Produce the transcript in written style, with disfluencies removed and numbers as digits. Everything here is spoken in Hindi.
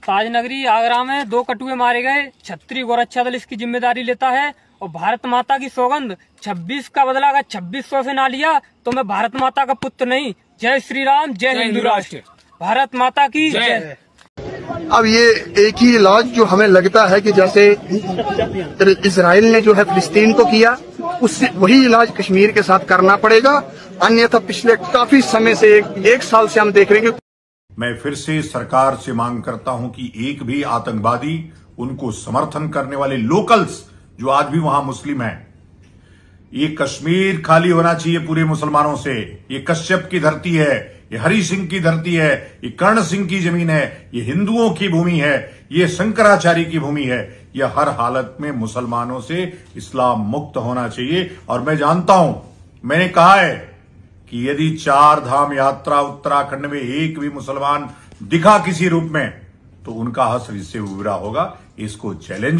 ताजनगरी आगरा में 2 कटुए मारे गए। छत्री गोरक्षा दल इसकी जिम्मेदारी लेता है और भारत माता की सौगंध 26 का बदला अगर 2600 से ना लिया तो मैं भारत माता का पुत्र नहीं। जय श्री राम, जय हिंदू राष्ट्र, भारत माता की जय। अब ये एक ही इलाज जो हमें लगता है कि जैसे इजराइल ने जो है फिलिस्तीन को किया, उससे वही इलाज कश्मीर के साथ करना पड़ेगा। अन्यथा पिछले काफी समय से एक साल से हम देख रहे हैं। मैं फिर से सरकार से मांग करता हूं कि एक भी आतंकवादी, उनको समर्थन करने वाले लोकल्स जो आज भी वहां मुस्लिम हैं, ये कश्मीर खाली होना चाहिए पूरे मुसलमानों से। ये कश्यप की धरती है, ये हरि सिंह की धरती है, ये कर्ण सिंह की जमीन है, ये हिंदुओं की भूमि है, ये शंकराचार्य की भूमि है। यह हर हालत में मुसलमानों से इस्लाम मुक्त होना चाहिए। और मैं जानता हूं, मैंने कहा है कि यदि 4 धाम यात्रा उत्तराखंड में एक भी मुसलमान दिखा किसी रूप में तो उनका हश्र इससे उबरा होगा। इसको चैलेंज